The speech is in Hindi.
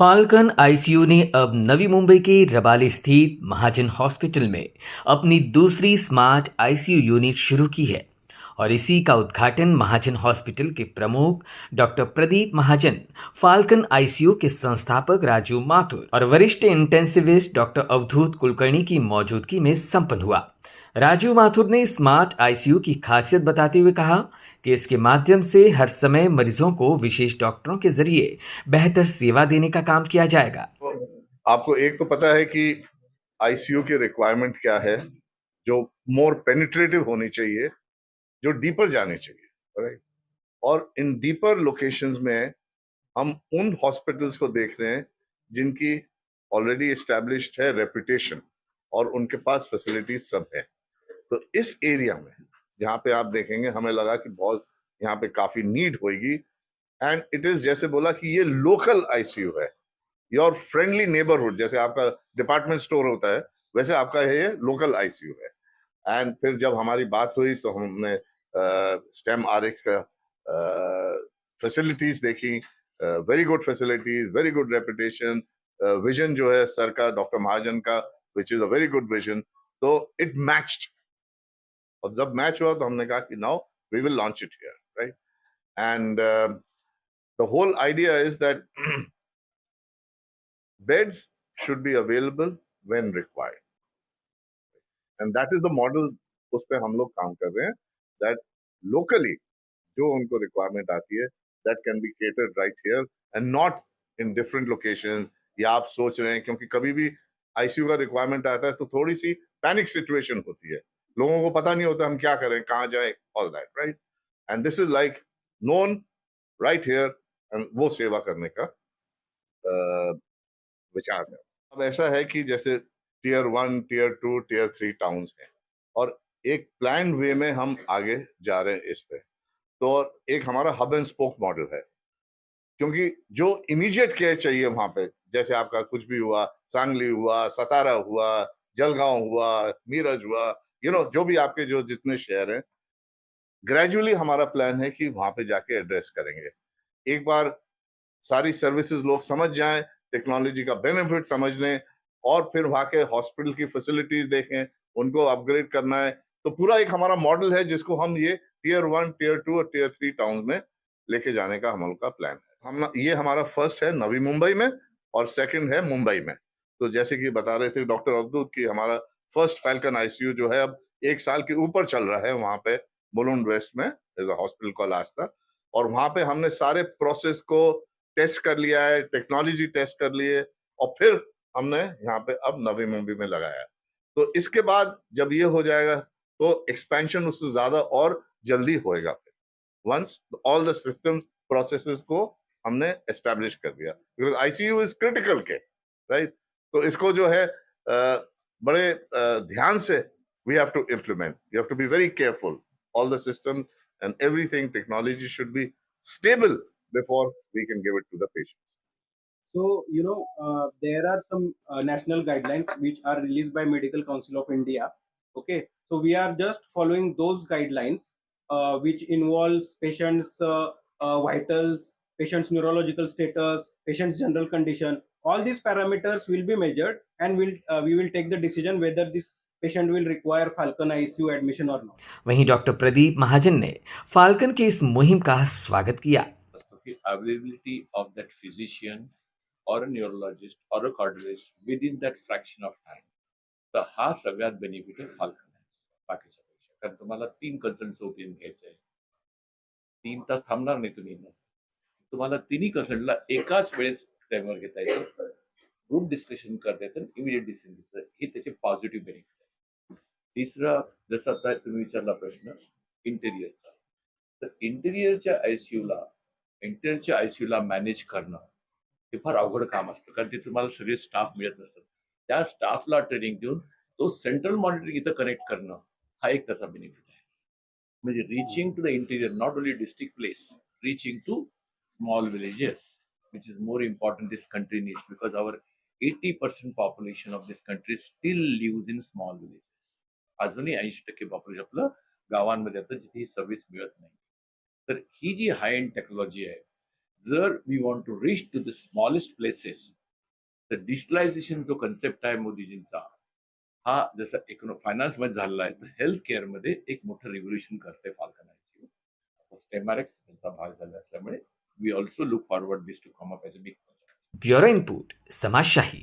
फाल्कन आईसीयू ने अब नवी मुंबई के रबाले स्थित महाजन हॉस्पिटल में अपनी दूसरी स्मार्ट आईसीयू यूनिट शुरू की है। और इसी का उद्घाटन महाजन हॉस्पिटल के प्रमुख डॉक्टर प्रदीप महाजन, फाल्कन आईसीयू के संस्थापक राजू माथुर और वरिष्ठ इंटेंसिविस्ट डॉक्टर अवधूत कुलकर्णी की मौजूदगी में संपन्न हुआ। राजू माथुर ने स्मार्ट आईसीयू की खासियत बताते हुए कहा कि इसके माध्यम से हर समय मरीजों को विशेष डॉक्टरों के जरिए बेहतर सेवा देने का काम किया जाएगा। आपको एक तो पता है कि आईसीयू की रिक्वायरमेंट क्या है, जो मोर पेनिट्रेटिव होनी चाहिए, जो डीपर जाने चाहिए, राइट। और इन डीपर लोकेशंस में हम उन हॉस्पिटल्स को देख रहे हैं जिनकी ऑलरेडी एस्टैब्लिश्ड है रेपुटेशन और उनके पास फैसिलिटीज सब है। तो इस एरिया में जहाँ पे आप देखेंगे, हमें लगा कि बहुत यहाँ पे काफी नीड होगी। एंड इट इज, जैसे बोला कि ये लोकल आईसीयू है, योर फ्रेंडली नेबरहुड। जैसे आपका डिपार्टमेंट स्टोर होता है, वैसे आपका ये लोकल आईसीयू है। एंड फिर जब हमारी बात हुई तो हमने स्टेम आरएक्स का फैसिलिटीज देखी, very good facilities, very good reputation, vision जो है सर का, डॉक्टर महाजन का, which is a very good vision. तो इट मैच्ड, और जब मैच हुआ तो हमने कहा कि now we will launch it here, right. And the whole idea is that beds should be available when required, and that is the model उस पे हम लोग काम कर रहे हैं, that locally जो उनको requirement आती है, that can be catered right here and not in different locations। या आप सोच रहे हैं, क्योंकि कभी भी आईसीयू का रिक्वायरमेंट आता है तो थोड़ी सी पैनिक सिचुएशन होती है, लोगों को पता नहीं होता हम क्या करें, कहाँ जाए, all that, right. And this is like known right here, and वो सेवा करने का विचार है। अब ऐसा है कि जैसे टीयर 1, टीयर 2, टीयर 3 टाउन्स हैं, और एक प्लान वे में हम आगे जा रहे हैं इस पे। तो एक हमारा हब एंड स्पोक मॉडल है, क्योंकि जो इमीडिएट केयर चाहिए वहां पे, जैसे आपका कुछ भी हुआ, सांगली हुआ, सतारा हुआ, जलगांव हुआ, मीरज हुआ, जो भी आपके जो जितने शहर हैं, ग्रेजुअली हमारा प्लान है कि वहां पे जाके एड्रेस करेंगे। एक बार सारी सर्विसेज लोग समझ जाएं, टेक्नोलॉजी का बेनिफिट समझ लें, और फिर वहां के हॉस्पिटल की फैसिलिटीज देखें, उनको अपग्रेड करना है। तो पूरा एक हमारा मॉडल है जिसको हम ये टीयर 1, टीयर 2 और टीयर 3 टाउन में लेके जाने का हम लोग का प्लान है। ये हमारा फर्स्ट है नवी मुंबई में, और सेकंड है मुंबई में। तो जैसे कि बता रहे थे डॉक्टर अवधूत की, हमारा फर्स्ट फैल्कन आईसीयू जो है अब 1 साल के ऊपर चल रहा है वहां पे मुलुंड वेस्ट में, हॉस्पिटल कॉल आस्था। और वहां पे हमने सारे प्रोसेस को टेस्ट कर लिया है, टेक्नोलॉजी टेस्ट कर लिए, और फिर हमने यहाँ पे अब नवी मुंबई में लगाया। तो इसके बाद जब ये हो जाएगा तो एक्सपेंशन उससे ज्यादा और जल्दी होएगा। Once all the system processes को हमने एस्टेब्लिश कर दिया, बिकॉज आईसीयू इज क्रिटिकल के, राइट। तो इसको जो है बड़े ध्यान से we have to implement, you have to be very careful, all the system and everything, technology should be stable before we can give it to the patient. So, there are some national guidelines which are released by Medical Council of India. Okay, so we are just following those guidelines, which involves patients' vitals, patients' neurological status, patients' general condition. All these parameters will be measured, and we will take the decision whether this patient will require Falcon ICU admission or not. वहीं डॉक्टर प्रदीप महाजन ने फाल्कन की इस मुहिम का स्वागत किया। Availability of that physician or a neurologist or a cardiologist within that fraction of time, तर हा सगळ्यात बेनिफिट आहे फाल्कन बाकीच्या पेक्षा. कारण तुम्हाला 3 कन्सल्टचं ओपिनियन घ्यायचं आहे, 3 तास थांबणार नाही तुम्ही, तुम्हाला तिन्ही कन्सल्टला एकाच वेळेस टाइमवर घेता येतं, ग्रुप डिस्कशन करता येतं, इमिडिएट डिसिजन घेता येतं. हे त्याचे पॉझिटिव्ह बेनिफिट आहे. तिसरं, जसं आता तुम्ही विचारला प्रश्न इंटेरियरचा, तर इंटेरियरच्या आयसीयूला मॅनेज करणं हे फार अवघड काम असतं, कारण ते तुम्हाला सगळे स्टाफ मिळत नसतात. त्या स्टाफला ट्रेनिंग देऊन तो सेंट्रल मॉनिटरिंग इथं कनेक्ट करणं हा एक त्याचा बेनिफिट आहे. म्हणजे reaching to the interior, not only district place, reaching to small villages, which is more important this country needs, because our 80% population of this country still lives in small villages. अजूनही 80% पॉप्युलेशन आपलं गावांमध्ये येतं जिथे ही सर्व्हिस मिळत नाही. तर ही जी हाय एंड टेक्नॉलॉजी आहे, जर we want to reach to the smallest places, तर डिजिटलायझेशन जो कन्सेप्ट आहे मोदीजींचा, हा जसा फायनान्स मध्ये झालेला आहे, तर हेल्थ केअर मध्ये एक मोठं रिव्होल्युशन करते फाल्कन आयसीयू. स्टेमॅरेक्स त्यांचा भाग झाला असल्यामुळे we also look forward this to come up as a big project. Bureau input समाजशाही.